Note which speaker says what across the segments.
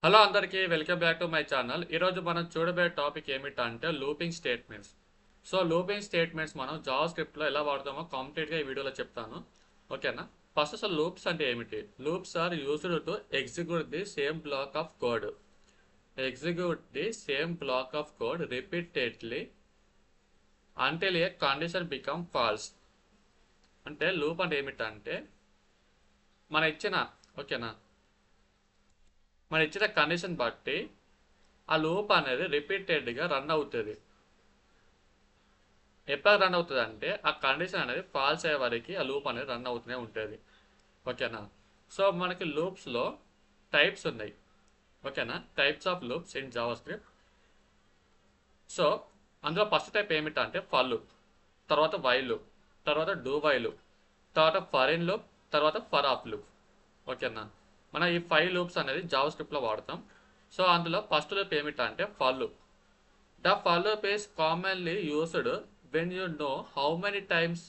Speaker 1: Hello అందరికీ welcome back to my channel. ఈరోజు మనం చూడబోయే టాపిక్ ఏమిటంటే looping statements. So looping statements మనం జావా స్క్రిప్ట్లో ఎలా వాడతామో కంప్లీట్గా ఈ వీడియోలో చెప్తాను. ఓకేనా? ఫస్ట్ అసలు లూప్స్ అంటే ఏమిటి? Loops are used to execute the same block of code. Execute the same block of code repeatedly until a condition become false. అంటే లూప్ అంటే ఏమిటంటే మన ఇచ్చిన ఓకేనా మన ఇచ్చిన కండిషన్ బట్టి ఆ లూప్ అనేది రిపీటెడ్గా రన్ అవుతుంది. ఎప్పుడు రన్ అవుతుంది అంటే ఆ కండిషన్ అనేది ఫాల్స్ అయ్యే వరకు ఆ లూప్ అనేది రన్ అవుతూనే ఉంటుంది. ఓకేనా? సో మనకి లూప్స్లో టైప్స్ ఉన్నాయి. ఓకేనా? Types of loops in Java script. So అందులో ఫస్ట్ టైప్ ఏమిటంటే ఫర్ లూప్, తర్వాత వైల్ లూప్, తర్వాత డూ వైల్ లూప్, తర్వాత ఫర్ ఇన్ లూప్, తర్వాత ఫర్ ఆఫ్ లూప్. ఓకేనా? మనం ఈ 5 లూప్స్ అనేది జావా స్క్రిప్ట్లో వాడతాం. సో అందులో ఫస్ట్ లూప్ ఏమిటంటే for loop. The for loop is commonly used when you know how many times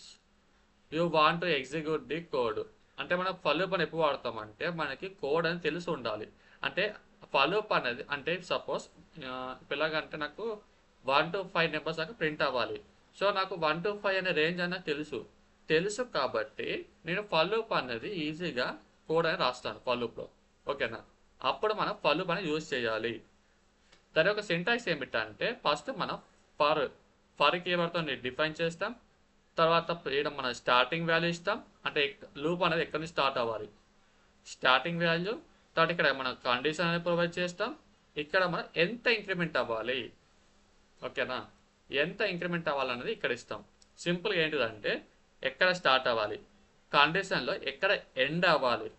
Speaker 1: you want to execute the code. అంటే మనం for loop అని ఎప్పుడు వాడతామంటే మనకి కోడ్ అని తెలిసి ఉండాలి. అంటే for loop అనేది అంటే సపోజ్ ఎలాగంటే నాకు 1 to 5 నెంబర్స్ దాకా ప్రింట్ అవ్వాలి. సో నాకు 1 to 5 అనే రేంజ్ అనేది తెలుసు కాబట్టి నేను for loop అనేది ఈజీగా కోడ్ అని రాస్తాను for loopలో. ఓకేనా? అప్పుడు మనం for loop అని యూజ్ చేయాలి. దాని యొక్క సింటాక్స్ ఏమిటంటే ఫస్ట్ మనం ఫర్ కీవర్డ్తో డిఫైన్ చేస్తాం. తర్వాత ఇక్కడ మనం స్టార్టింగ్ వాల్యూ ఇస్తాం. అంటే లూప్ అనేది ఎక్కడి నుంచి స్టార్ట్ అవ్వాలి, స్టార్టింగ్ వాల్యూ. తర్వాత ఇక్కడ మనం కండిషన్ అనేది ప్రొవైడ్ చేస్తాం. ఇక్కడ మనం ఎంత ఇంక్రిమెంట్ అవ్వాలి, ఓకేనా, ఎంత ఇంక్రిమెంట్ అవ్వాలనేది ఇక్కడ ఇస్తాం. సింపుల్గా ఏంటిదంటే ఎక్కడ స్టార్ట్ అవ్వాలి, కండిషన్లో ఎక్కడ ఎండ్ అవ్వాలి,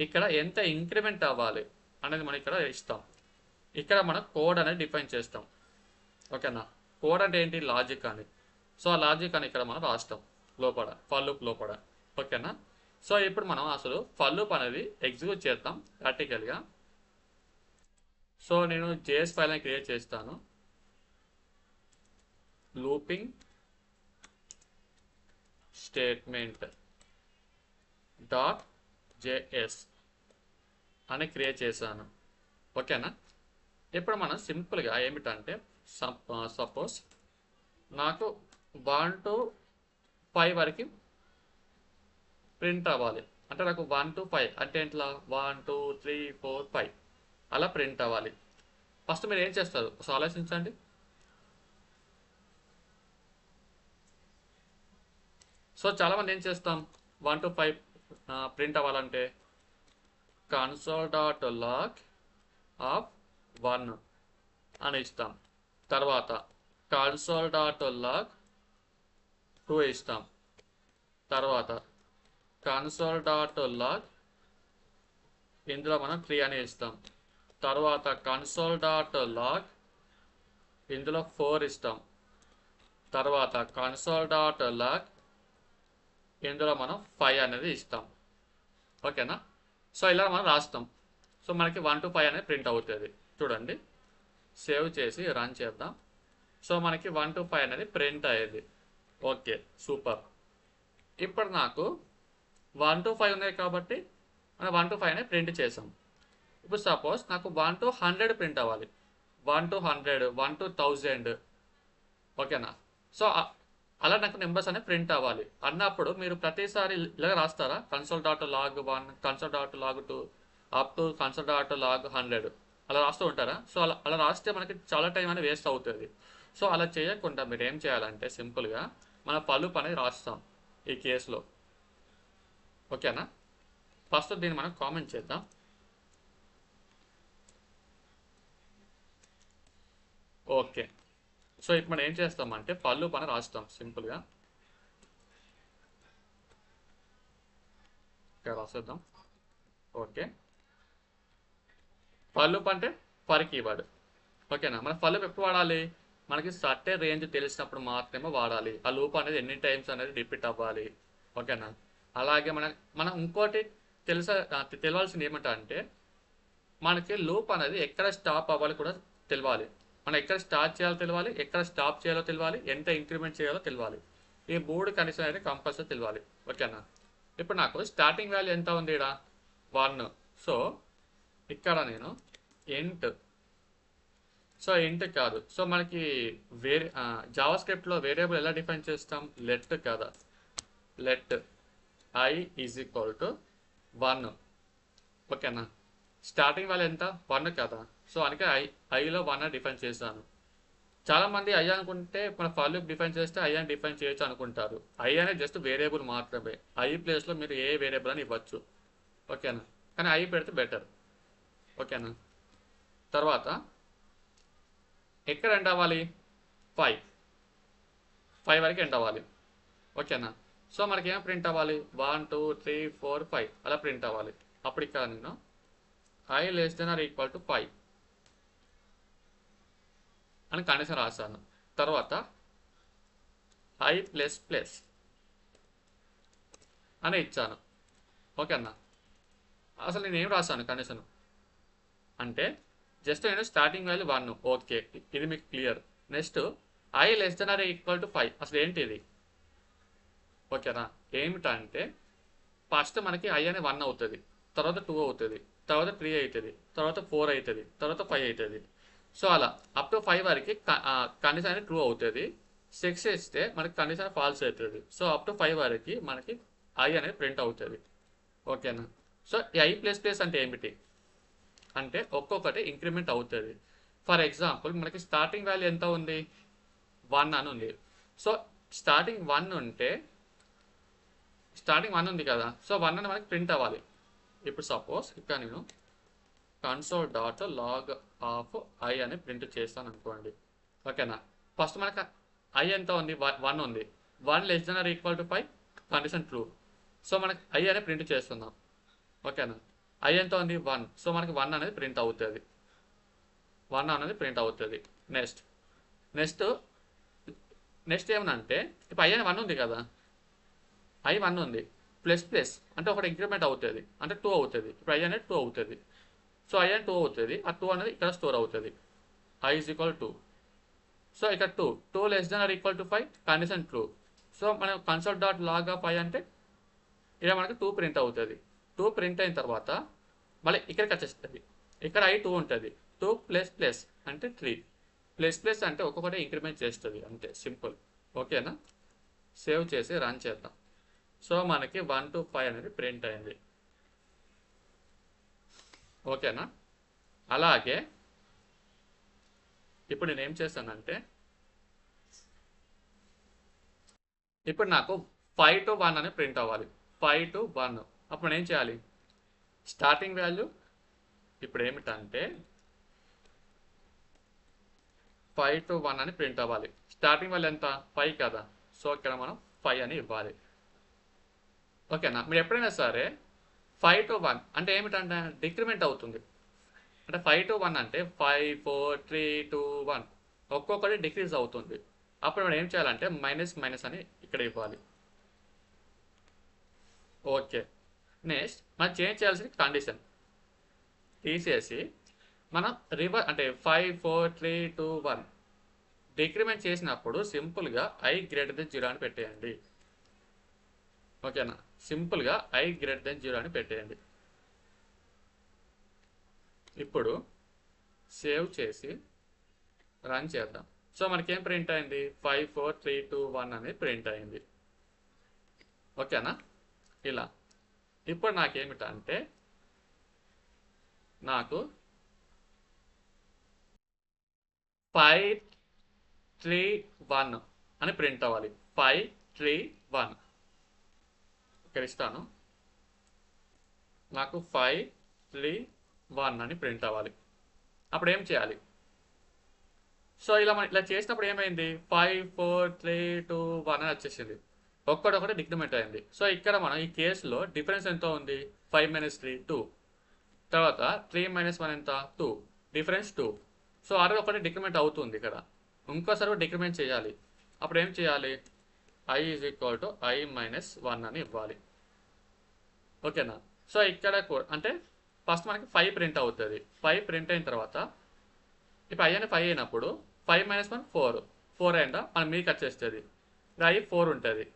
Speaker 1: ఇక్కడ ఎంత ఇంక్రిమెంట్ అవ్వాలి అనేది మనం ఇక్కడ ఇస్తాం. ఇక్కడ మనం కోడ్ అనేది డిఫైన్ చేస్తాం. ఓకేనా? కోడ్ అంటే ఏంటి? లాజిక్ అని. సో ఆ లాజిక్ అని ఇక్కడ మనం రాస్తాం లోపల, ఫర్ లూప్ లోపల. ఓకేనా? సో ఇప్పుడు మనం అసలు ఫర్ లూప్ అనేది ఎగ్జిక్యూట్ చేద్దాం ప్రాక్టికల్గా. సో నేను జేఎస్ ఫైల్ అని క్రియేట్ చేస్తాను. లూపింగ్ స్టేట్మెంట్ డాట్ జేఎస్ అని క్రియేట్ చేశాను. ఓకేనా? ఇప్పుడు మనం సింపుల్గా ఏమిటంటే సపోజ్ నాకు 1 to 5 వరకు ప్రింట్ అవ్వాలి. అంటే నాకు 1 to 5 అంటే ఎట్లా 1 2 3 4 5 అలా ప్రింట్ అవ్వాలి. ఫస్ట్ మీరు ఏం చేస్తారు అసలు ఆలోచించండి. సో చాలామంది ఏం చేస్తాం, 1 to 5 ప్రింట్ అవ్వాలంటే కన్సోల్ డాట్ లాగ్ ఆఫ్ 1 అని ఇస్తాం. తర్వాత కన్సోల్ డాట్ లాగ్ 2 ఇస్తాం. తర్వాత కన్సోల్ డాట్ లాగ్ ఇందులో మనం 3 అని ఇస్తాం. తర్వాత కన్సోల్ డాట్ లాగ్ ఇందులో 4 ఇస్తాం. తర్వాత కన్సోల్ డాట్ లాగ్ ఇందులో మనం 5 అనేది ఇస్తాం. ఓకేనా? సో ఇలా మనం రాస్తాం. సో మనకి 1 to 5 అనేది ప్రింట్ అవుతుంది. చూడండి, సేవ్ చేసి రన్ చేద్దాం. సో మనకి 1 to 5 అనేది ప్రింట్ అయ్యేది. Okay, super. ఇప్పుడు నాకు 1 to 5 ఉన్నాయి కాబట్టి మనం 1 to 5 అనేది ప్రింట్ చేసాం. ఇప్పుడు సపోజ్ నాకు 1 to 100 ప్రింట్ అవ్వాలి. 1 to 100, 1 to 1000. ఓకేనా? సో అలా నాకు నెంబర్స్ అనేవి ప్రింట్ అవ్వాలి అన్నప్పుడు మీరు ప్రతిసారి ఇలా రాస్తారా, console dot log 1, console dot log 2 up to console dot log 100 అలా రాస్తూ ఉంటారా? సో అలా రాస్తే మనకి చాలా టైం అనేది వేస్ట్ అవుతుంది. సో అలా చేయకుండా మీరు ఏం చేయాలంటే సింపుల్గా మన ఫర్ లూప్ అనేది రాస్తాం ఈ కేసులో. ఓకేనా? ఫస్ట్ దీన్ని మనం కామెంట్ చేద్దాం. ఓకే, సో ఇప్పుడు మనం ఏం చేస్తామంటే ఫర్ లూప్ అని రాస్తాం సింపుల్గా. ఇక్కడ రాసేద్దాం. ఓకే, ఫర్ లూప్ అంటే ఫర్ కీవర్డ్. ఓకేనా? మన ఫర్ లూప్ ఎప్పుడు వాడాలి, మనకి సర్టే రేంజ్ తెలిసినప్పుడు మాత్రమే వాడాలి. ఆ లూప్ అనేది ఎన్ని టైమ్స్ అనేది రిపీట్ అవ్వాలి. ఓకేనా? అలాగే మనం ఇంకోటి తెలియాల్సింది ఏమిటంటే మనకి లూప్ అనేది ఎక్కడ స్టాప్ అవ్వాలి కూడా తెలియాలి. మనం ఎక్కడ స్టార్ట్ చేయాలో తెలియాలి, ఎక్కడ స్టాప్ చేయాలో తెలియాలి, ఎంత ఇంక్రిమెంట్ చేయాలో తెలియాలి. ఈ 3 కండిషన్ అయితే కంపల్సరీ తెలియాలి. ఓకేనా? ఇప్పుడు నాకు స్టార్టింగ్ వాల్యూ ఎంత ఉంది ఇక్కడ 1. సో ఇక్కడ నేను ఇంట్. సో ఇంట్ కాదు. సో మనకి వేరే జావా స్క్రిప్ట్లో వేరియబుల్ ఎలా డిఫైన్ చేస్తాం? లెట్ కదా. Let I is equal to 1. ఓకేనా? స్టార్టింగ్ వాల్యూ ఎంత? 1 కదా. సో అందుకే ఐలో 1 డిఫైన్ చేశాను. చాలామంది ఐ అనుకుంటే మన ఫర్ లూప్ డిఫైన్ చేస్తే ఐ అని డిఫైన్ చేయొచ్చు అనుకుంటారు. ఐ అనేది జస్ట్ వేరియబుల్ మాత్రమే. ఐ ప్లేస్లో మీరు ఏ వేరియబుల్ అని ఇవ్వచ్చు. ఓకేనా? కానీ ఐ పెడితే బెటర్. ఓకేనా? తర్వాత ఎక్కడ ఎండ్ అవ్వాలి? 5 వరకు ఎండ్ అవ్వాలి. ఓకేనా? సో మనకి ఏం ప్రింట్ అవ్వాలి? 1 2 3 4 5 అలా ప్రింట్ అవ్వాలి. అప్పుడు ఇక్కడ నేను i less than or equal to 5 అని కండిషన్ రాశాను. తర్వాత ఐ ప్లస్ ప్లస్ అని ఇచ్చాను. ఓకేనా? అసలు నేను ఏం రాశాను కండిషన్ అంటే జస్ట్ నేను స్టార్టింగ్ వాల్యూ 1. ఓకే, ఇది మీకు clear. Next i less than or equal to 5. అసలు ఏంటి ఇది? ఓకేనా? ఏమిటంటే ఫస్ట్ మనకి ఐ అనే 1 అవుతుంది, తర్వాత 2 అవుతుంది, తర్వాత 3 అవుతుంది, తర్వాత 4 అవుతుంది, తర్వాత 5 అవుతుంది. సో అలా అప్ టు 5 వరకు కండిషన్ అనేది ట్రూ అవుతుంది. 6 ఇస్తే మనకి కండిషన్ ఫాల్స్ అవుతుంది. సో అప్ టు 5 వరకు మనకి ఐ అనేది ప్రింట్ అవుతుంది. ఓకేనా? సో ఈ ఐ ప్లస్ ప్లస్ అంటే ఏమిటి అంటే ఒక్కొక్కటి ఇంక్రిమెంట్ అవుతుంది. ఫర్ ఎగ్జాంపుల్ మనకి స్టార్టింగ్ వాల్యూ ఎంత ఉంది? 1 అని ఉంది. సో స్టార్టింగ్ 1 ఉంటే స్టార్టింగ్ 1 ఉంది కదా. సో 1 అని మనకి ప్రింట్ అవ్వాలి. ఇప్పుడు సపోజ్ ఇక్కడ నేను console dot log of i అని ప్రింట్ చేస్తాను అనుకోండి. ఓకేనా? ఫస్ట్ మనకి ఐ ఎంత ఉంది? 1 ఉంది. 1 less than or equal to 5 condition true. So మనకి ఐ అనే ప్రింట్ చేస్తున్నాం. ఓకేనా? ఐ ఎంత ఉంది? 1. సో మనకి 1 అనేది ప్రింట్ అవుతుంది. 1 అనేది ప్రింట్ అవుతుంది. నెక్స్ట్ ఏమనంటే ఇప్పుడు ఐ అని 1 ఉంది కదా. ఐ 1 ఉంది ప్లస్ ప్లస్ అంటే ఒకటి ఇంక్రిమెంట్ అవుతుంది అంటే 2 అవుతుంది. ఇప్పుడు ఐ అనేది 2 అవుతుంది. సో ఐ అనేది 2 అవుతుంది. ఆ 2 అనేది ఇక్కడ స్టోర్ అవుతుంది. I is equal 2. సో ఇక్కడ 2 less than or equal to 5 condition true. So మనం console dot log of I అంటే ఇలా మనకి 2 ప్రింట్ అవుతుంది. 2 ప్రింట్ అయిన తర్వాత మళ్ళీ ఇక్కడికి వచ్చేస్తుంది. ఇక్కడ ఐ 2 ఉంటుంది. 2 ప్లస్ ప్లస్ అంటే 3. ప్లస్ ప్లస్ అంటే ఒక్కొక్కటి ఇంక్రిమెంట్ చేస్తుంది. అంతే, సింపుల్. ఓకేనా? సేవ్ చేసి రన్ చేద్దాం. సో మనకి 1 to 5 అనేది ప్రింట్ అయింది. ఓకేనా? అలాగే ఇప్పుడు నేను ఏం చేస్తానంటే ఇప్పుడు నాకు 5 to 1 అని ప్రింట్ అవ్వాలి. 5 to 1. అప్పుడు నేను ఏం చేయాలి? స్టార్టింగ్ వాల్యూ ఇప్పుడు ఏమిటంటే 5 to 1 అని ప్రింట్ అవ్వాలి. స్టార్టింగ్ వాల్యూ ఎంత? 5 కదా. సో ఇక్కడ మనం 5 అని ఇవ్వాలి. ఓకేనా? మీరు ఎప్పుడైనా సరే 5 to 1 అంటే ఏమిటంటే డిక్రిమెంట్ అవుతుంది. అంటే 5 to 1 అంటే 5 4 3 2 1 ఒక్కొక్కటి డిక్రీజ్ అవుతుంది. అప్పుడు మనం ఏం చేయాలంటే మైనస్ మైనస్ అని ఇక్కడ ఇవ్వాలి. ఓకే. నెక్స్ట్ మనం చేంజ్ చేయాల్సిన కండిషన్ తీసేసి మనం రివర్స్ అంటే 5 4 3 2 1 డిక్రిమెంట్ చేసినప్పుడు సింపుల్గా ఐ గ్రేటర్ దెన్ 0 అని పెట్టేయండి. ఓకేనా? సింపుల్గా ఐ గ్రేటర్ దెన్ 0 అని పెట్టేయండి. ఇప్పుడు సేవ్ చేసి రన్ చేద్దాం. సో మనకేం ప్రింట్ అయింది? 5 4 3 2 1 అనేది ప్రింట్ అయింది. ఓకేనా? ఇలా ఇప్పుడు నాకేమిటంటే నాకు 5 3 1 అని ప్రింట్ అవ్వాలి. 5 3 1 ఇక్కడ ఇస్తాను. నాకు 5 3 1 అని ప్రింట్ అవ్వాలి. అప్పుడు ఏం చేయాలి? సో ఇలా చేసినప్పుడు ఏమైంది? 5 4 3 2 1 అని వచ్చేసింది. ఒక్కడొకటి డిక్రిమెంట్ అయింది. సో ఇక్కడ మనం ఈ కేసులో డిఫరెన్స్ ఎంత ఉంది? 5 - 3 2. తర్వాత 3 - 1 ఎంత? 2. డిఫరెన్స్ 2. సో ఆల్రెడీ ఒకటి డిక్రిమెంట్ అవుతుంది. ఇక్కడ ఇంకోసారి డిక్రిమెంట్ చేయాలి. అప్పుడు ఏం చేయాలి? I is equal to I minus 1 అని ఇవ్వాలి. ఓకేనా? సో ఇక్కడ అంటే ఫస్ట్ మనకి 5 ప్రింట్ అవుతుంది. 5 ప్రింట్ అయిన తర్వాత ఇప్పుడు ఐ అని 5 అయినప్పుడు 5 - 1 4. 4 అయినా మనం మీకు వచ్చేస్తుంది. ఇక్కడ ఐ 4 ఉంటుంది.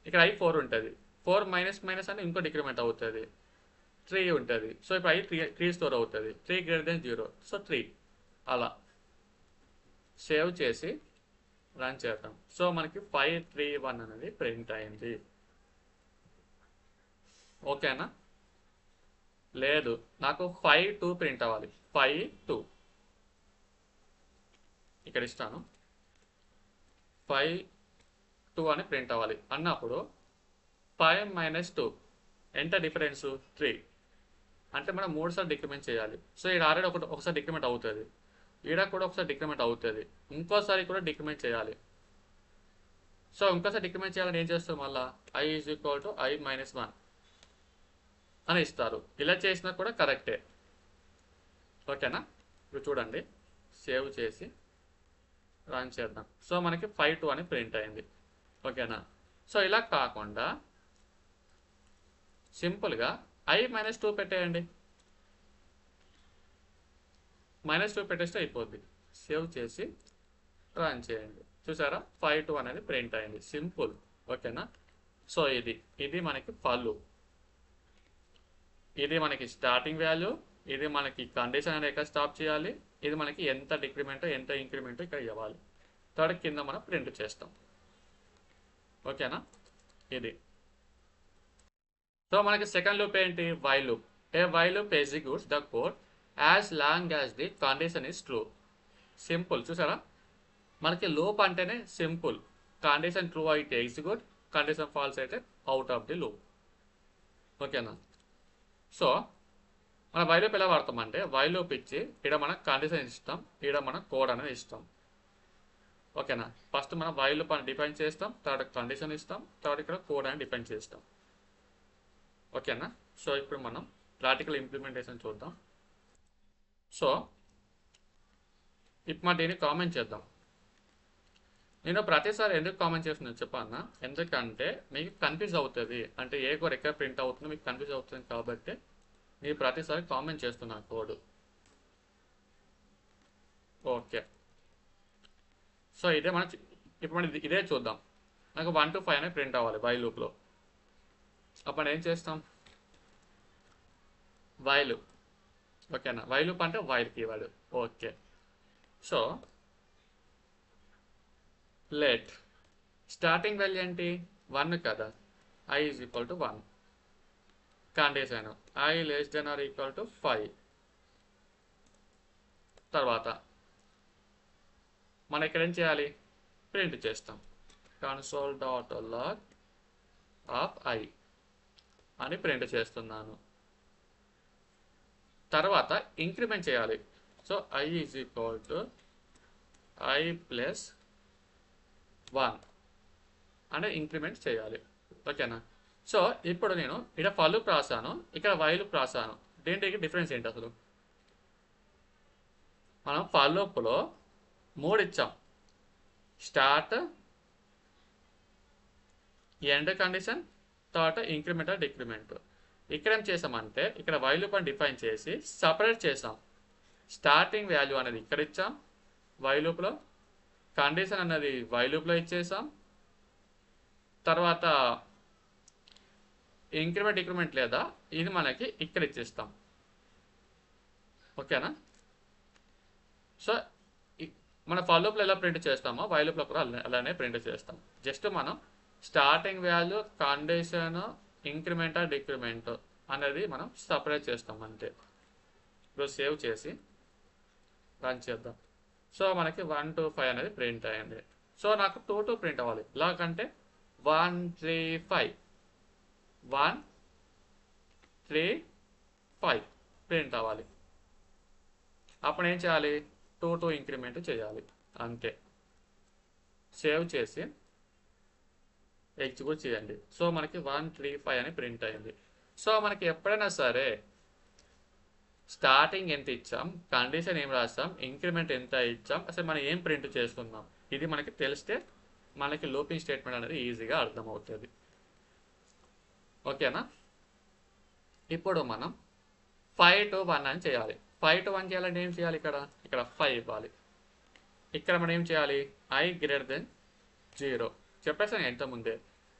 Speaker 1: ఇక్కడ ఐ 4 ఉంటుంది. 4 మైనస్ మైనస్ అని ఇంకో డిక్రిమెంట్ అవుతుంది. 3 ఉంటుంది. సో ఇప్పుడు i 3 స్టోర్ అవుతుంది. 3 గ్రేటర్ దెన్ 0, సో 3 అలా సేవ్ చేసి రన్ చేద్దాం. సో మనకి 531 అనేది ప్రింట్ అయింది. ఓకేనా? లేదు, నాకు 52 ప్రింట్ అవ్వాలి. 52 ఇక్కడ ఇస్తాను. 52 అని ప్రింట్ అవ్వాలి అన్నప్పుడు 5 - 2 ఎంత డిఫరెన్స్? 3. అంటే మనం 3 సార్లు డిక్రిమెంట్ చేయాలి. సో ఇక్కడ ఆల్రెడీ ఒకసారి డిక్రిమెంట్ అవుతుంది, ఈడ కూడా ఒకసారి డిక్రిమెంట్ అవుతుంది, ఇంకోసారి కూడా డిక్రిమెంట్ చేయాలి. సో ఇంకోసారి డిక్రిమెంట్ చేయాలని ఏం చేస్తాం? మళ్ళీ i = i - 1 అని ఇస్తారు. ఇలా చేసినా కూడా కరెక్టే. ఓకేనా? ఇప్పుడు చూడండి, సేవ్ చేసి రన్ చేద్దాం. సో మనకి 52 అని ప్రింట్ అయింది. ఓకేనా? సో ఇలా కాకుండా సింపుల్గా i - 2 పెట్టేయండి. -2 పెట్టేస్తే అయిపోద్ది. సేవ్ చేసి రన్ చేయండి. చూసారా, 52 అనేది ప్రింట్ అయింది. సింపుల్. ఓకేనా? సో ఇది మనకి ఫల్. ఇది మనకి స్టార్టింగ్ వాల్యూ, ఇది మనకి కండిషన్ అనేది ఎక్కడ స్టాప్ చేయాలి, ఇది మనకి ఎంత డిక్రిమెంట్ ఎంత ఇంక్రిమెంట్ ఇక్కడ ఇవ్వాలి. థర్డ్ కింద మనం ప్రింట్ చేస్తాం. ఓకేనా? ఇది. సో మనకి సెకండ్ లూప్ ఏంటి? While loop. A while loop executes the code as long as the condition is true. Simple. చూసారా, మనకి లూప్ అంటేనే సింపుల్. కండిషన్ ట్రూ అయితే ఎగ్జిక్యూట్, కండిషన్ ఫాల్స్ అయితే అవుట్ ఆఫ్ ది లూప్. ఓకేనా? సో మన while loop ఎలా వాడతామంటే, while loop ఇచ్చి ఇక్కడ మనం కండిషన్ ఇస్తాం, ఇక్కడ మనం కోడ్ అనేది ఇస్తాం. ఓకేనా? ఫస్ట్ మనం వైల్ లూప్ అని డిఫైన్ చేస్తాం, తర్వాత కండిషన్ ఇస్తాం, తర్వాత ఇక్కడ కోడ్ అని డిఫైన్ చేస్తాం. ఓకేనా? సో ఇప్పుడు మనం ప్రాక్టికల్ ఇంప్లిమెంటేషన్ చూద్దాం. సో ఇప్పుడు మనం దీన్ని కామెంట్ చేద్దాం. నేను ప్రతిసారి ఎందుకు కామెంట్ చేస్తున్నాను చెప్పన్నా, ఎందుకంటే మీకు కన్ఫ్యూజ్ అవుతుంది. అంటే ఏ కోడ్ ఎక్కడ ప్రింట్ అవుతుందో మీకు కన్ఫ్యూజ్ అవుతుంది కాబట్టి నేను ప్రతిసారి కామెంట్ చేస్తున్నాను కోడ్. ఓకే. సో ఇదే మనం ఇప్పుడు మనం ఇదే చూద్దాం. నాకు 1 to 5 అనేది ప్రింట్ అవ్వాలి వైల్ లూప్లో. అప్పుడు ఏం చేస్తాం? వైల్. ఓకేనా? వైల్ లూప్ అంటే while keyword. Okay. So let starting value ఏంటి? 1 కదా. i = 1. Condition i <= 5. తర్వాత మనం ఇక్కడ ఏం చేయాలి? ప్రింట్ చేస్తాం. console.log of i అని ప్రింట్ చేస్తున్నాను. తర్వాత ఇంక్రిమెంట్ చేయాలి. సో i = i + 1 అంటే ఇంక్రిమెంట్ చేయాలి. ఓకేనా? సో ఇప్పుడు నేను ఇక్కడ ఫర్ లూప్ రాసాను, ఇక్కడ వైల్ లూప్ రాసాను. దీనికి డిఫరెన్స్ ఏంటి అసలు? మనం ఫర్ లూప్లో 3 ఇచ్చాం. స్టార్ట్, ఎండ్ కండిషన్, తర్వాత ఇంక్రిమెంట్ డిక్రిమెంట్. ఇక్కడ ఏం చేసామంటే ఇక్కడ వైల్ లూప్ అని డిఫైన్ చేసి సపరేట్ చేసాం. స్టార్టింగ్ వాల్యూ అనేది ఇక్కడ ఇచ్చాం వైల్ లూప్లో, కండిషన్ అన్నది వైల్ లూప్లో ఇచ్చేసాం, తర్వాత ఇంక్రిమెంట్ డిక్రిమెంట్ లేదా ఇది మనకి ఇక్కడ ఇచ్చేస్తాం. ఓకేనా? సో మన ఫర్ లూప్లో ఎలా ప్రింట్ చేస్తామో వైల్ లూప్లో కూడా అలానే ప్రింట్ చేస్తాం. జస్ట్ మనం starting value, condition, increment decrement అనేది మనం సపరేట్ చేస్తాం అంతే. ఇప్పుడు సేవ్ చేసి రన్ చేద్దాం. సో మనకి 1 to 5 అనేది ప్రింట్ అయ్యింది. సో నాకు 2 to ప్రింట్ అవ్వాలి. ఎలాగంటే 1 3 5 1 3 5 ప్రింట్ అవ్వాలి. అప్పుడు ఏం చేయాలి? 2 to ఇంక్రిమెంట్ చేయాలి అంతే. సేవ్ చేసి ఎగ్జిక్యూట్ చేయండి. సో మనకి 1 3 5 అని ప్రింట్ అయింది. సో మనకి ఎప్పుడైనా సరే స్టార్టింగ్ ఎంత ఇచ్చాం, కండిషన్ ఏం రాస్తాం, ఇంక్రిమెంట్ ఎంత ఇచ్చాం, అసలు మనం ఏం ప్రింట్ చేసుకుందాం, ఇది మనకి తెలిస్తే మనకి లూపింగ్ స్టేట్మెంట్ అనేది ఈజీగా అర్థమవుతుంది. ఓకేనా? ఇప్పుడు మనం 5 to 1 అని చేయాలి. 5 to 1 చేయాలంటే ఏం చేయాలి? ఇక్కడ 5 ఇవ్వాలి. ఇక్కడ మనం ఏం చేయాలి? i <0 చెప్పేసాను ఎంత ముందే.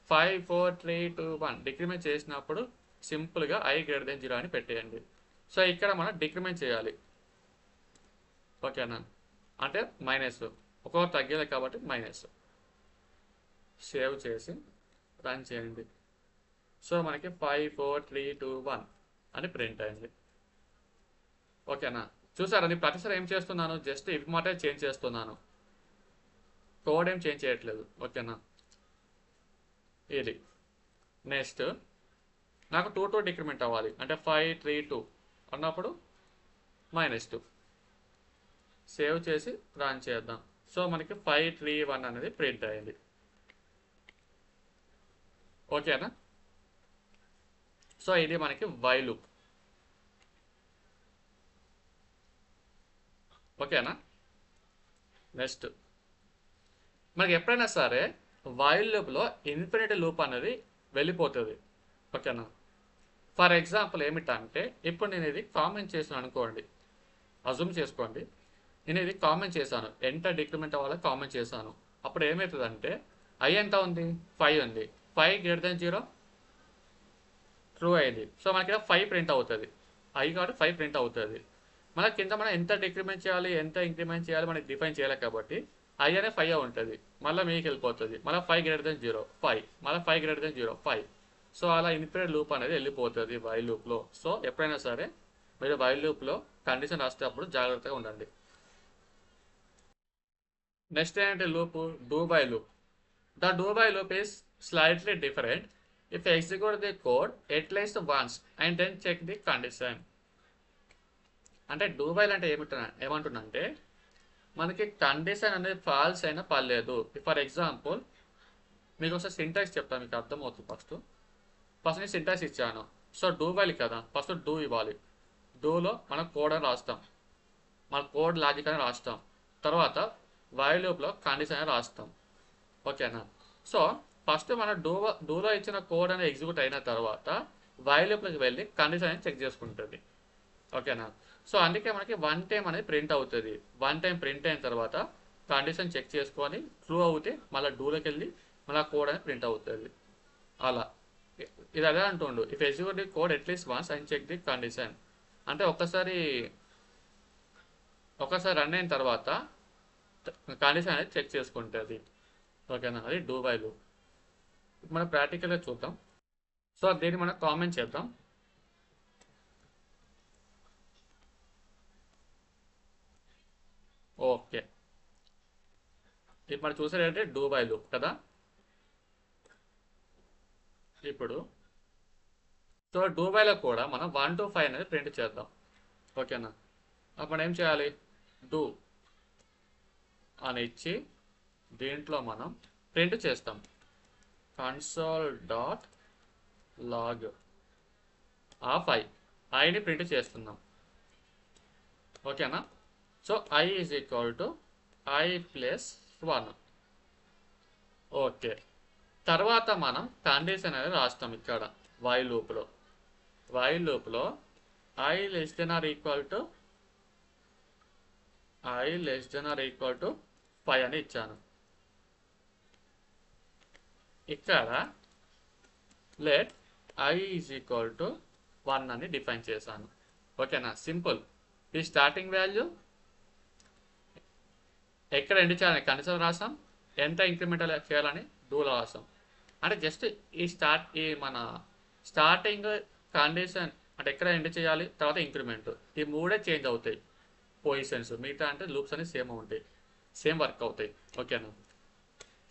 Speaker 1: 5 4 3 2 1 డిక్రిమెంట్ చేసినప్పుడు సింపుల్గా i గ్రేటర్ దెన్ 0 అని పెట్టేయండి. సో ఇక్కడ మనం డిక్రిమెంట్ చేయాలి. ఓకేనా, అంటే మైనస్ ఒక్కొక్క తగ్గేది కాబట్టి మైనస్. సేవ్ చేసి రన్ చేయండి. సో మనకి 5 4 3 2 1 అని ప్రింట్ అయింది. ఓకేనా, చూసారా నేను ప్రతిసారి ఏం చేస్తున్నాను, జస్ట్ ఇఫ్ మాటే చేంజ్ చేస్తున్నాను, కోడ్ ఏం చేంజ్ చేయట్లేదు. ఓకేనా, ఇది నెక్స్ట్ నాకు 2 2 డిక్రిమెంట్ అవ్వాలి, అంటే 5 3 2 అన్నప్పుడు -2. సేవ్ చేసి రన్ చేద్దాం. సో మనకి 5 3 1 అనేది ప్రింట్ అయింది. ఓకేనా, సో ఇది మనకి వైల్ లూప్. ఓకేనా, నెక్స్ట్ మనకి ఎప్పుడైనా సరే వైల్ లూప్లో ఇన్ఫినిటీ లూప్ అనేది వెళ్ళిపోతుంది. ఓకేనా, ఫర్ ఎగ్జాంపుల్ ఏమిటంటే ఇప్పుడు నేను ఇది కామెంట్ చేసాను అనుకోండి, అజూమ్ చేసుకోండి, నేను ఇది కామెంట్ చేశాను, ఎంత డిక్రిమెంట్ అవ్వాలో కామెంట్ చేశాను. అప్పుడు ఏమవుతుందంటే i ఎంత ఉంది, 5 ఉంది, 5 గ్రేటర్ దెన్ 0 ట్రూ అయింది. సో మనకి 5 ప్రింట్ అవుతుంది, i కాబట్టి 5 ప్రింట్ అవుతుంది. మన కింద మనం ఎంత డిక్రిమెంట్ చేయాలి ఎంత ఇంక్రిమెంట్ చేయాలి మనకి డిఫైన్ చేయాలి కాబట్టి i అనే 5 ఉంటుంది, మళ్ళీ మీకు వెళ్ళిపోతుంది, మళ్ళీ 5 గ్రేటర్ దెన్ 0 5, మళ్ళీ 5 గ్రేటర్ దెన్ 0 5. సో అలా ఇన్ఫినిట్ లూప్ అనేది వెళ్ళిపోతుంది వైల్ లూప్లో. సో ఎప్పుడైనా సరే మీరు వైల్ లూప్లో కండిషన్ రాసేటప్పుడు జాగ్రత్తగా ఉండండి. నెక్స్ట్ ఏంటంటే loop do while loop. The do while loop is slightly different. If execute the code at least once and then check the condition. అంటే డూ బైల్ అంటే ఏమంటున్నంటే మనకి కండిషన్ అనేది ఫాల్స్ అయినా పర్లేదు. ఫర్ ఎగ్జాంపుల్ మీకు ఒకసారి సింటాక్స్ చెప్తాను, మీకు అర్థమవుతుంది. ఫస్ట్ నేను సింటాక్స్ ఇచ్చాను. సో డూ బైల్ కదా, ఫస్ట్ డూ ఇవ్వాలి. డూలో మనం కోడ్ అని రాస్తాం, మన కోడ్ లాజిక్ అని రాస్తాం, తర్వాత వైల్ లూప్లో కండిషన్ అని రాస్తాం. ఓకేనా, సో ఫస్ట్ మన డూలో ఇచ్చిన కోడ్ అనేది ఎగ్జిక్యూట్ అయిన తర్వాత వైల్ లూప్లోకి వెళ్ళి కండిషన్ అనేది చెక్ చేసుకుంటుంది. ఓకేనా, సో అందుకే మనకి 1 టైం అనేది ప్రింట్ అవుతుంది. 1 టైం ప్రింట్ అయిన తర్వాత కండిషన్ చెక్ చేసుకొని ట్రూ అవుతే మళ్ళీ డూలోకి వెళ్ళి మళ్ళీ కోడ్ అనేది ప్రింట్ అవుతుంది. అలా ఇది అదే అంటుండు, if execute the code at least once and check the condition. అంటే ఒకసారి రన్ అయిన తర్వాత కండిషన్ అనేది చెక్ చేసుకుంటుంది. ఓకేనా, అది డూ బై లూప్. మనం ప్రాక్టికల్గా చూద్దాం. సో దీన్ని మనం కామెంట్ చేద్దాం. ఓకే, ఇప్పుడు మనం చూసేది డూ బై లూప్ కదా. ఇప్పుడు సో డూ బైలో కూడా మనం 1 to 5 అనేది ప్రింట్ చేద్దాం. ఓకేనా, అప్పుడు ఏం చేయాలి, డూ అని ఇచ్చి దీంట్లో మనం ప్రింట్ చేస్తాం console.log ఆఫ్ ఐని ప్రింట్ చేస్తున్నాం. ఓకేనా, so i is equal to i plus 1. Okay, తర్వాత మనం కండిషన్ అనేది రాస్తాం ఇక్కడ వైల్ లూప్లో. i less than or equal to 5 అని ఇచ్చాను. ఇక్కడ let i is equal to 1 అని డిఫైన్ చేశాను. ఓకేనా, సింపుల్. ఈ స్టార్టింగ్ వాల్యూ ఎక్కడ ఎండ్ చేయాలని కండిషన్ రాసాం, ఎంత ఇంక్రిమెంట్ చేయాలని డూలో రాసాం. అంటే జస్ట్ ఈ మన స్టార్టింగ్ కండిషన్ అంటే ఎక్కడ ఎండ్ చేయాలి, తర్వాత ఇంక్రిమెంట్, ఈ మూడే చేంజ్ అవుతాయి పొజిషన్స్. మిగతా అంటే లూప్స్ అనేవి సేమ్ ఉంటాయి, సేమ్ వర్క్ అవుతాయి. ఓకేనా,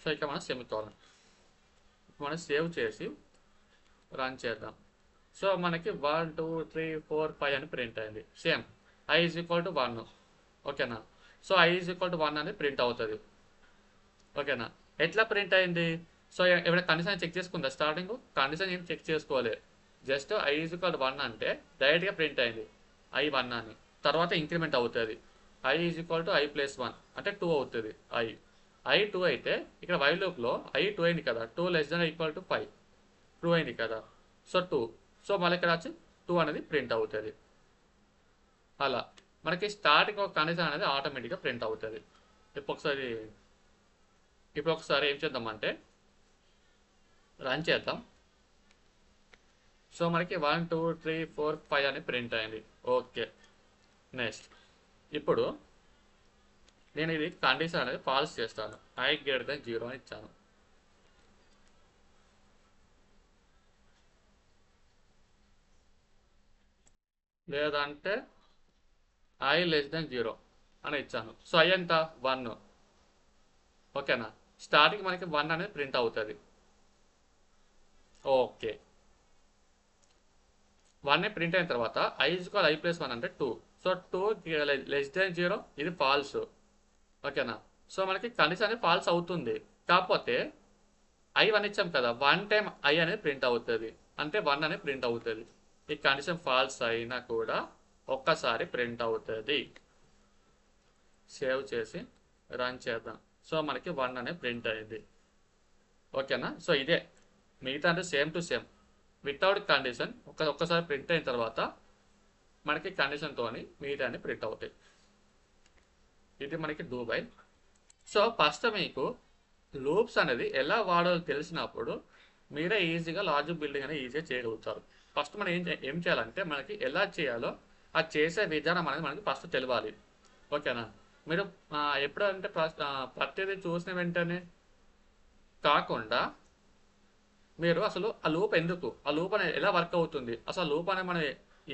Speaker 1: సో ఇక మనం సెమికోలన్ మనం సేవ్ చేసి రన్ చేద్దాం. సో మనకి 1 2 3 4 5 అని ప్రింట్ అయింది. Same i is equal to 1. ఓకేనా, so i is equal to 1 అనేది ప్రింట్ అవుతుంది. ఓకేనా, ఎట్లా ప్రింట్ అయింది, సో ఏమైనా కండిషన్ చెక్ చేసుకుందా, స్టార్టింగ్ కండిషన్ ఏం చెక్ చేసుకోవాలి, just i is equal to 1 అంటే డైరెక్ట్గా ప్రింట్ అయింది i 1 అని. తర్వాత ఇంక్రిమెంట్ అవుతుంది, i is equal to i plus 1 అంటే 2 అవుతుంది. i 2 అయితే ఇక్కడ వైల్ లూప్లో i 2 అయింది కదా, 2 less then equal to 5 true అయింది కదా, సో 2. సో మళ్ళీ ఇక్కడ వచ్చి 2 అనేది ప్రింట్ అవుతుంది. అలా మనకి స్టార్టింగ్ ఒక కండిషన్ అనేది ఆటోమేటిక్గా ప్రింట్ అవుతుంది. ఇప్పుడు ఒకసారి ఏం చేద్దామంటే రన్ చేద్దాం. సో మనకి 1 2 3 4 5 అని ప్రింట్ అయింది. ఓకే. నెక్స్ట్ ఇప్పుడు నేను ఇది కండిషన్ అనేది ఫాల్స్ చేస్తాను. I greater than 0 అని ఇచ్చాను. లేదంటే I less than 0 అని ఇచ్చాను. సో I ఎంత 1. ఓకేనా. స్టార్టింగ్ మనకి 1 అనేది ప్రింట్ అవుతుంది. ఓకే. 1 ప్రింట్ అయిన తర్వాత I = I + 1 అంటే 2. సో 2 లెస్ దాన్ 0 ఇది ఫాల్స్. ఓకేనా. సో మనకి కండిషన్ అనేది ఫాల్స్ అవుతుంది. కాకపోతే I 1 ఇచ్చాం కదా, 1 టైం I అనేది ప్రింట్ అవుతుంది, అంటే 1 అనేది ప్రింట్ అవుతుంది. ఈ కండిషన్ ఫాల్స్ అయినా కూడా ఒక్కసారి ప్రింట్ అవుతుంది. సేవ్ చేసి రన్ చేద్దాం. సో మనకి 1 అనేది ప్రింట్ అయింది. ఓకేనా. సో ఇదే మిగతా అంటే same to same without condition ఒక్కసారి ప్రింట్ అయిన తర్వాత మనకి కండిషన్తో మిగతా అన్ని ప్రింట్ అవుతాయి. ఇది మనకి డూ వైల్. సో ఫస్ట్ మీకు లూప్స్ అనేది ఎలా వాడాలో తెలిసినప్పుడు మీరే ఈజీగా లాజిక్ బిల్డింగ్ అనేది ఈజీగా చేయగలుగుతారు. ఫస్ట్ మనం ఏం చేయాలంటే మనకి ఎలా చేయాలో ఆ చేసే విధానం అనేది మనకి ఫస్ట్ తెలియాలి. ఓకేనా. మీరు ఎప్పుడంటే ప్రతిదీ చూసిన వెంటనే కాకుండా మీరు అసలు ఆ లూప్ ఎందుకు, ఆ లూప్ అనేది ఎలా వర్క్ అవుతుంది, అసలు ఆ లూప్ అనేది మనం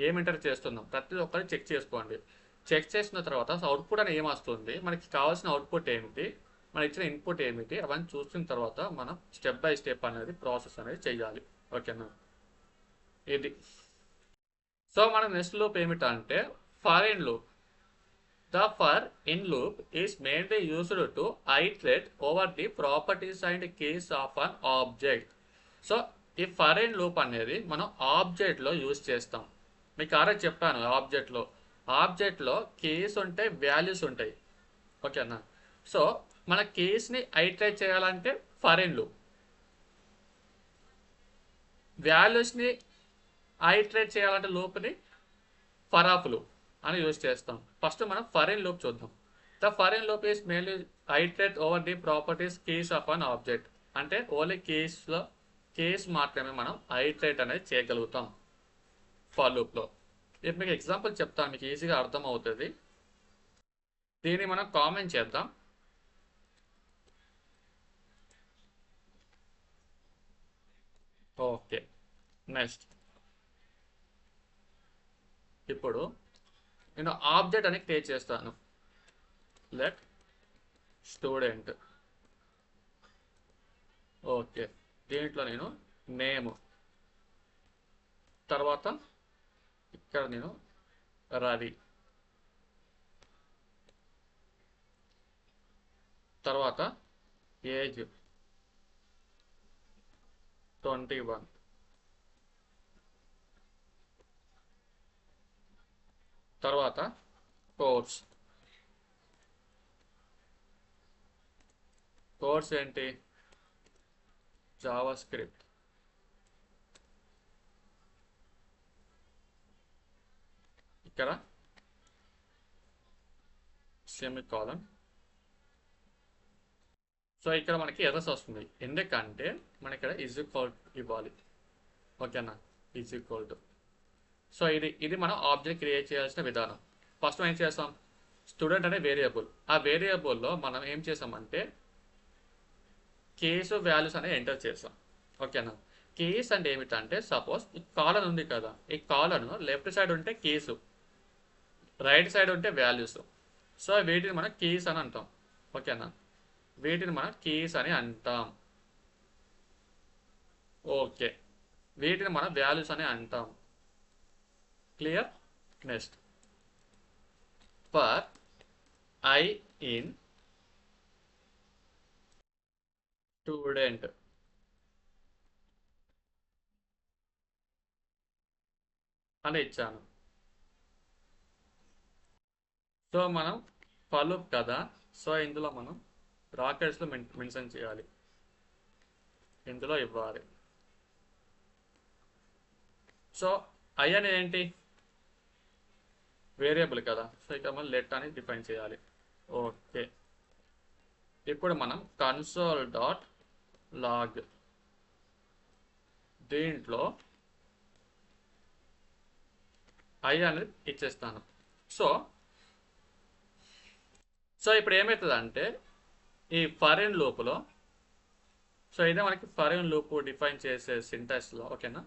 Speaker 1: ఏం ఎంటర్ చేస్తున్నాం ప్రతి ఒక్కటి చెక్ చేసుకోండి. చెక్ చేసిన తర్వాత అవుట్పుట్ అనేది ఏమొస్తుంది, మనకి కావాల్సిన అవుట్పుట్ ఏమిటి, మన ఇచ్చిన ఇన్పుట్ ఏమిటి, అవన్నీ చూసిన తర్వాత మనం స్టెప్ బై స్టెప్ అనేది ప్రాసెస్ అనేది చేయాలి. ఓకేనా. ఇది. సో మన నెక్స్ట్ లూప్ ఏమిటంటే for in loop. The for in loop is mainly used to iterate over the properties and keys of an object. So ఈ ఫర్ ఇన్ లూప్ అనేది మనం ఆబ్జెక్ట్లో యూజ్ చేస్తాం. మీకు ఆరే చెప్పాను, ఆబ్జెక్ట్లో కీస్ ఉంటాయి, వాల్యూస్ ఉంటాయి. ఓకేనా. సో మన కీస్ని ఐటరేట్ చేయాలంటే ఫర్ ఇన్ లూప్, వాల్యూస్ని ఐటరేట్ చేయాలంటే లూప్ని ఫర్ ఆఫ్ లూప్ అని యూజ్ చేస్తాం. ఫస్ట్ మనం ఫర్ ఇన్ లూప్ చూద్దాం. The for in loop is mainly iterate over the properties keys of an object. అంటే ఓన్లీ కీస్ మాత్రమే మనం ఐటరేట్ అనేది చేయగలుగుతాం ఫర్ లూప్లో. ఇప్పుడు మీకు ఎగ్జాంపుల్ చెప్తాను, మీకు ఈజీగా అర్థం అవుతుంది. దీన్ని మనం కామెంట్ చేద్దాం. ఓకే. నెక్స్ట్ ఇప్పుడు నేను ఆబ్జెక్ట్ అని క్రియేట్ చేస్తాను. Let student. ఓకే. దీంట్లో నేను నేమ్, తర్వాత ఇక్కడ నేను రవి, తర్వాత ఏజ్ 21, తర్వాత కోర్స్ ఏంటి, జావా స్క్రిప్ట్. ఇక్కడ సెమికాలన్. సో ఇక్కడ మనకి ఎర్రర్స్ వస్తుంది, ఎందుకంటే మన ఇక్కడ ఈజ్ ఈక్వల్ ఇవ్వాలి. ఓకేనా. Is equal to. సో ఇది మనం ఆబ్జెక్ట్ క్రియేట్ చేయాల్సిన విధానం. ఫస్ట్ మనం ఏం చేస్తాం, స్టూడెంట్ అనే వేరియబుల్, ఆ వేరియబుల్లో మనం ఏం చేసామంటే కేసు వాల్యూస్ అనేది ఎంటర్ చేస్తాం. ఓకేనా. కేస్ అంటే ఏమిటంటే సపోజ్ ఈ కాలన్ ఉంది కదా, ఈ కాలన్ లెఫ్ట్ సైడ్ ఉంటే కేసు, రైట్ సైడ్ ఉంటే వాల్యూస్. సో వీటిని మనం కీస్ అని అంటాం. ఓకేనా. వీటిని మనం కీస్ అని అంటాం. ఓకే. వీటిని మనం వాల్యూస్ అని అంటాం. Clear. Next for I in student అని ఇచ్చాను. సో మనం ఫర్ లూప్ కదా, సో ఇందులో మనం బ్రాకెట్స్లో మెన్షన్ చేయాలి, ఇందులో ఇవ్వాలి. సో I అనేది ఏంటి, వేరియబుల్ కదా, సో ఇక్కడ మనం లెట్ అని డిఫైన్ చేయాలి. ఓకే. ఇప్పుడు మనం console.log దీంట్లో ఐ అనేది ఇచ్చేస్తాను. సో సో ఇప్పుడు ఏమవుతుంది అంటే ఈ ఫరెన్ లూప్లో, సో ఇదే మనకి ఫరెన్ లూప్ డిఫైన్ చేసే సింటాక్స్లో, ఓకేనా.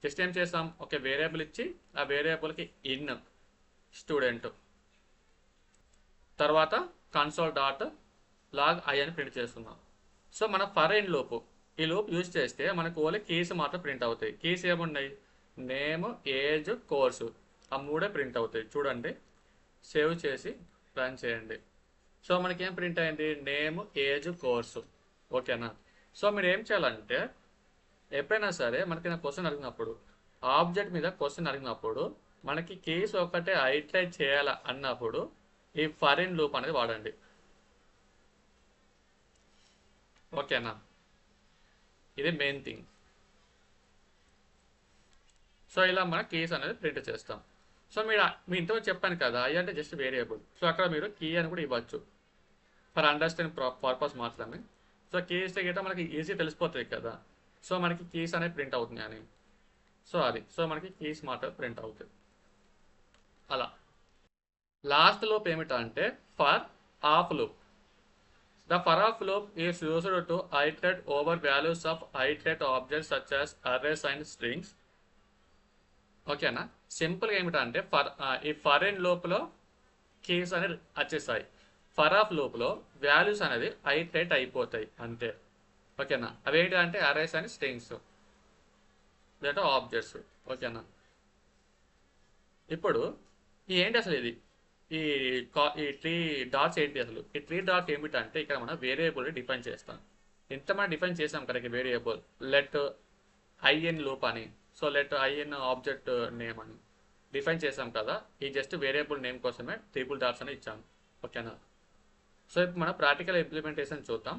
Speaker 1: జస్ట్ ఏం చేస్తాం, ఒక వేరియబుల్ ఇచ్చి ఆ వేరియబుల్కి ఇన్ స్టూడెంట్ తర్వాత కన్సోల్ డాట్ లాగ్ ఐ అని ప్రింట్ చేస్తున్నాం. సో మన ఫరెన్ లూప్, ఈ లూప్ యూజ్ చేస్తే మనకు ఓన్లీ కీస్ మాత్రం ప్రింట్ అవుతాయి. కీస్ ఏమున్నాయి, నేమ్, ఏజ్, కోర్సు, ఆ మూడే ప్రింట్ అవుతాయి. చూడండి, సేవ్ చేసి రన్ చేయండి. సో మనకి ఏం ప్రింట్ అయింది, నేమ్, ఏజ్, కోర్సు, ఓకేనా. సో మీరు ఏం చేయాలంటే ఎప్పుడైనా సరే మనకి నా క్వశ్చన్ అడిగినప్పుడు, ఆబ్జెక్ట్ మీద క్వశ్చన్ అడిగినప్పుడు మనకి కీస్ ఒకటే ఐట్రైట్ చేయాలా అన్నప్పుడు ఈ ఫరెన్ లూప్ అనేది వాడండి, ఓకేనా. ఇది మెయిన్ థింగ్. సో ఇలా మన కీస్ అనేది ప్రింట్ చేస్తాం. సో మీ ఇంతవరకు చెప్పాను కదా, ఐ అంటే జస్ట్ వేరియబుల్. సో అక్కడ మీరు కీ అని కూడా ఇవ్వచ్చు ఫర్ అండర్స్టాండ్ పర్పస్ మాత్రమే. సో కీస్ గిట్ట మనకి ఈజీ తెలిసిపోతుంది కదా, సో మనకి కీస్ అనేది ప్రింట్ అవుతుంది అని. సో అది, సో మనకి కీస్ మాత్రం ప్రింట్ అవుతుంది అలా. లాస్ట్ లూప్ ఏమిటంటే for of loop. The for of loop is used to iterate over values of iterate objects such as arrays and strings. ఓకేనా. సింపుల్గా ఏమిటంటే ఈ ఫరెన్ లూప్లో కీస్ అనేది వచ్చేస్తాయి, ఫర్ ఆఫ్ లూప్లో వాల్యూస్ అనేది ఐటరేట్ అయిపోతాయి అంతే, ఓకేనా. అవి ఏంటి అంటే అరేస్ అండ్ స్ట్రింగ్స్ లేదా ఆబ్జెక్ట్స్, ఓకేనా. ఇప్పుడు ఏంటి అసలు ఇది, ఈ 3 డాట్స్ ఏంటి అసలు, ఈ 3 డాట్స్ ఏమిటంటే ఇక్కడ మనం వేరియబుల్ డిఫైన్ చేస్తాం. ఇంత మనం డిఫైన్ చేసాం కదా వేరియబుల్ లెట్ ఐఎన్ లూప్ అని. So let i in object name అని డిఫైన్ చేసాం కదా, ఈ జస్ట్ వేరియబుల్ నేమ్ కోసమే 3 డాట్స్ అని ఇచ్చాము, ఓకేనా. సో ఇప్పుడు మనం ప్రాక్టికల్ ఇంప్లిమెంటేషన్ చూద్దాం.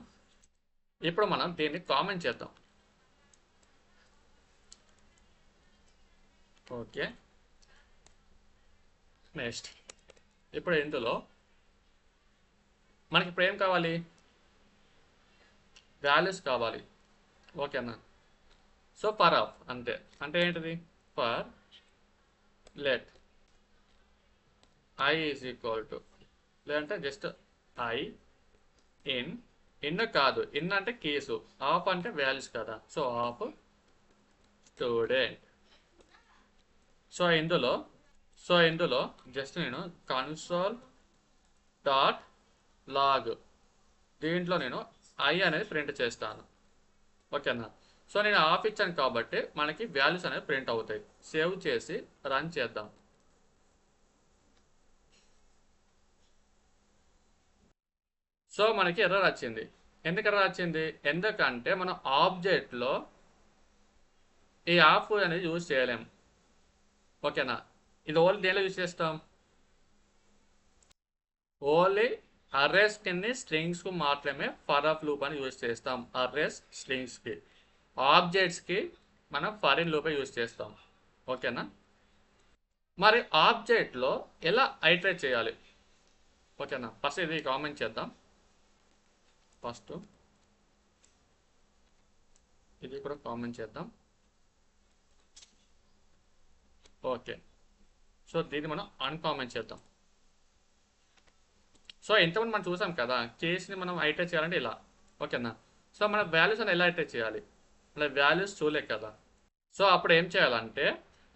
Speaker 1: ఇప్పుడు మనం దీన్ని కామెంట్ చేద్దాం, ఓకే. నెక్స్ట్ ఇప్పుడు ఇందులో మనకి ఇప్పుడు ఏం కావాలి, వాల్యూస్ కావాలి, ఓకేనా. సో ఫర్ ఆఫ్ అంతే, అంటే ఏంటిది, for let I is equal to, లేదంటే జస్ట్ ఐ ఇన్ కాదు, ఇన్ అంటే కేసు, ఆఫ్ అంటే వాల్యూస్ కదా. So of student. సో ఇందులో జస్ట్ నేను కన్సోల్ డాట్ లాగ్, దీంట్లో నేను ఐ అనేది ప్రింట్ చేస్తాను, ఓకేనా. సో నేను ఆఫ్ ఇచ్చాను కాబట్టి మనకి వాల్యూస్ అనేవి ప్రింట్ అవుతాయి. సేవ్ చేసి రన్ చేద్దాం. సో మనకి ఎర్రర్ వచ్చింది. ఎందుకు ఎర్రర్ వచ్చింది, ఎందుకంటే మనం ఆబ్జెక్ట్లో ఈ ఆఫ్ అనేది యూజ్ చేయలేము, ఓకేనా. ఇది ఓన్లీ దేనిలో యూజ్ చేస్తాం, ఓన్లీ అర్రేస్ కింద స్ట్రింగ్స్కు మాత్రమే ఫర్ ఆఫ్ లూప్ అని యూజ్ చేస్తాం. అర్రేస్ స్ట్రింగ్స్కి, ఆబ్జెక్ట్స్కి మనం ఫరెన్ లూపే యూజ్ చేస్తాం, ఓకేనా. మరి ఆబ్జెక్ట్లో ఎలా ఐటరేట్ చేయాలి, ఓకేనా. ఫస్ట్ ఇది కామెంట్ చేద్దాం, ఫస్ట్ ఇది కూడా కామెంట్ చేద్దాం, ఓకే. సో దీన్ని మనం అన్కామెంట్ చేద్దాం. సో ఇంతమంది మనం చూసాం కదా, కేస్ని మనం ఐటరేట్ చేయాలంటే ఇలా, ఓకేనా. సో మన వాల్యూస్ అని ఎలా ఐటరేట్ చేయాలి, మన వాల్యూస్ చూడలేదు కదా. సో అప్పుడు ఏం చేయాలంటే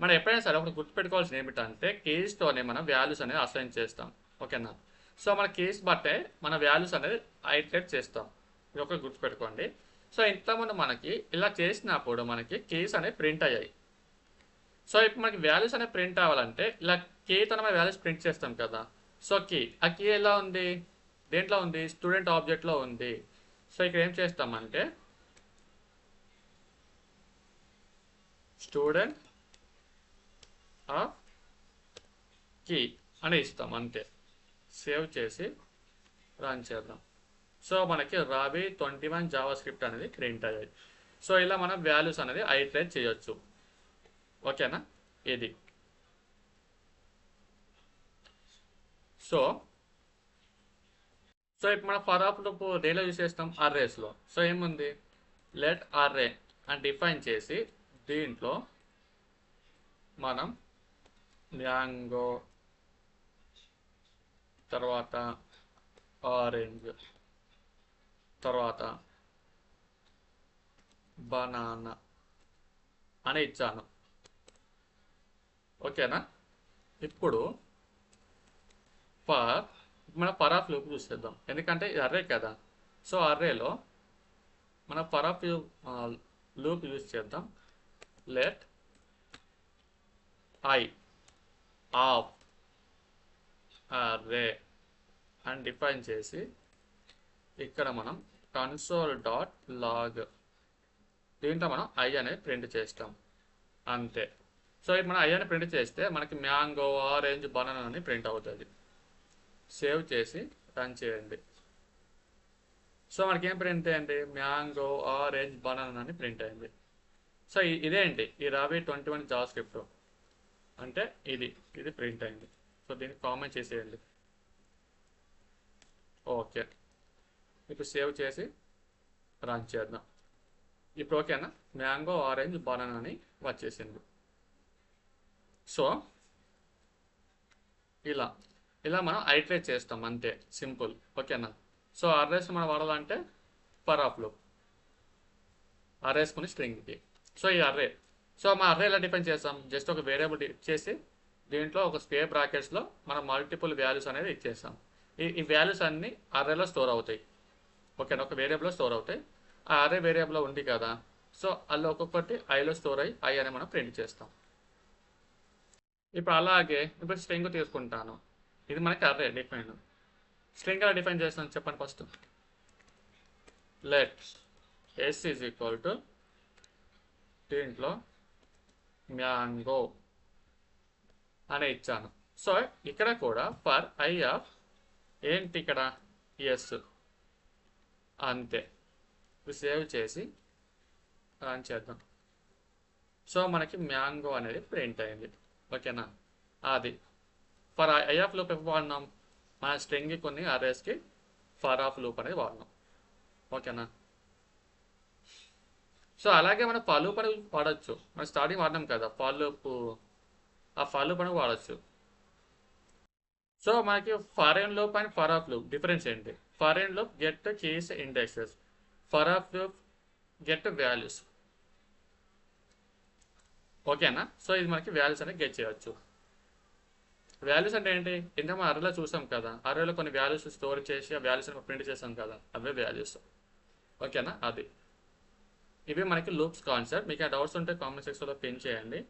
Speaker 1: మనం ఎప్పుడైనా సరే ఒకటి గుర్తుపెట్టుకోవాల్సింది ఏమిటంటే కేస్తోనే మనం వాల్యూస్ అనేది అసైన్ చేస్తాం, ఓకేనా. సో మన కేస్ బట్టే మన వాల్యూస్ అనేది ఐటరేట్ చేస్తాం, ఇది ఒకటి గుర్తుపెట్టుకోండి. సో ఇంతకుముందు మనకి ఇలా చేసినప్పుడు మనకి కేస్ అనేవి ప్రింట్ అయ్యాయి. సో ఇప్పుడు మనకి వాల్యూస్ అనేవి ప్రింట్ అవ్వాలంటే ఇలా కీతో మనం వాల్యూస్ ప్రింట్ చేస్తాం కదా. సో ఆ కీ ఎలా ఉంది, దేంట్లో ఉంది, స్టూడెంట్ ఆబ్జెక్ట్లో ఉంది. సో ఇక్కడ ఏం చేస్తామంటే స్టూడెంట్ ఆఫ్ కీ అని ఇస్తాం అంతే. సేవ్ చేసి రన్ చేద్దాం. సో మనకి రాబీ 21 జావా స్క్రిప్ట్ అనేది ప్రింట్ అయ్యాయి. సో ఇలా మనం వాల్యూస్ అనేది ఐటరేట్ చేయొచ్చు, ఓకేనా. ఇది సో ఇప్పుడు మనం ఫర్ ఆఫ్ లూప్ దేనిలో యూజ్ చేస్తాం, అర్రేస్లో. సో ఏముంది, లెట్ అర్రే అని డిఫైన్ చేసి దీంట్లో మనం మ్యాంగో, తర్వాత ఆరెంజ్, తర్వాత బనానా అని ఇచ్చాను. ఓకేనా? ఇప్పుడు ఫర్ మన ఫర్ ఆఫ్ లూప్ చూసేద్దాం, ఎందుకంటే ఇది అర్రే కదా. సో అర్రేలో మన ఫర్ ఆఫ్ లూప్ యూజ్ చేద్దాం. లెట్ ఐ ఆఫ్ అర్రే అని డిఫైన్ చేసి ఇక్కడ మనం కన్సోల్ డాట్ లాగ్ దీంట్లో మనం ఐ అనేది ప్రింట్ చేస్తాం, అంతే. సో ఇది మనం ఐ అని ప్రింట్ చేస్తే మనకి మ్యాంగో, ఆరెంజ్, బనానా అని ప్రింట్ అవుతుంది. సేవ్ చేసి రన్ చేయండి. సో మనకి ఏం ప్రింట్ అయ్యింది? మ్యాంగో, ఆరెంజ్, బనానా అని ప్రింట్ అయింది. సో ఇదేంటి ఈ రాబీ 21 జావా స్క్రిప్ట్ అంటే ఇది ప్రింట్ అయింది. సో దీన్ని కామెంట్ చేసేయండి. ఓకే, ఇప్పుడు సేవ్ చేసి రన్ చేద్దాం. ఇప్పుడు ఓకేనా? మ్యాంగో, ఆరెంజ్, బనానా అని వచ్చేసింది. సో ఇలా మనం ఐటరేట్ చేస్తాం, అంతే, సింపుల్. ఓకేనా? సో అర్రేస్ మనం వాడాలంటే ఫర్ ఆఫ్ లూప్ అర్రేస్కుని స్ట్రింగ్కి. సో ఈ అర్రే, సో మా అర్రే ఎలా డిఫైన్ చేస్తాం? జస్ట్ ఒక వేరియబుల్ ఇచ్చేసి దీంట్లో ఒక స్క్వేర్ బ్రాకెట్స్లో మనం మల్టిపుల్ వాల్యూస్ అనేది ఇచ్చేస్తాం. ఈ వాల్యూస్ అన్నీ అర్రేలో స్టోర్ అవుతాయి. ఓకేనా? ఒక వేరియబుల్లో స్టోర్ అవుతాయి. ఆ అర్రే వేరియబుల్లో ఉంది కదా, సో అందులో ఒక్కొక్కటి ఐలో స్టోర్ అయ్యి ఐ అని మనం ప్రింట్ చేస్తాం. ఇప్పుడు అలాగే ఇప్పుడు స్ట్రింగ్ తీసుకుంటాను. ఇది మనకి అర్రే డిఫైన్. స్ట్రింగ్ ఎలా డిఫైన్ చేస్తాను చెప్పండి first. Let S is equal to దీంట్లో మ్యాంగో అని ఇచ్చాను. సో ఇక్కడ కూడా ఫర్ ఐ ఆఫ్ ఏంటి ఇక్కడ ఎస్, అంతే. సేవ్ చేసి రన్ చేద్దాం. సో మనకి మ్యాంగో అనేది ప్రింట్ అయింది. ఓకేనా? అది ఫర్ ఐ ఆఫ్ లూప్ ఎప్పుడు వాడినాం? మన స్ట్రింగ్కి కొన్ని అర్రేస్కి ఫర్ ఆఫ్ లూప్ అనేది వాడినాం. ఓకేనా? సో అలాగే మనం ఫర్ లూప్ అనేది వాడచ్చు. మనం స్టార్టింగ్ వాడినాం కదా ఫర్ లూప్, ఆ ఫర్ లూప్ అనేది వాడచ్చు. సో మనకి for in loop and for of loop difference ఏంటి? For in loop get keys indexes, for of loop get values. ఓకేనా? సో ఇది మనకి వాల్యూస్ అనేది గెట్ చేయవచ్చు. వాల్యూస్ అంటే ఏంటి? ఇంత మనం అర్రేలో చూసాం కదా, అర్రేలో కొన్ని వాల్యూస్ స్టోర్ చేసి ఆ వాల్యూస్ ప్రింట్ చేసాం కదా, అవే వాల్యూస్. ఓకేనా? అది ఇవి మనకి లూప్స్ కాన్సెప్ట్. మీకు ఆ డౌట్స్ ఉంటే కామెంట్ సెక్షన్లో పిన్ చేయండి.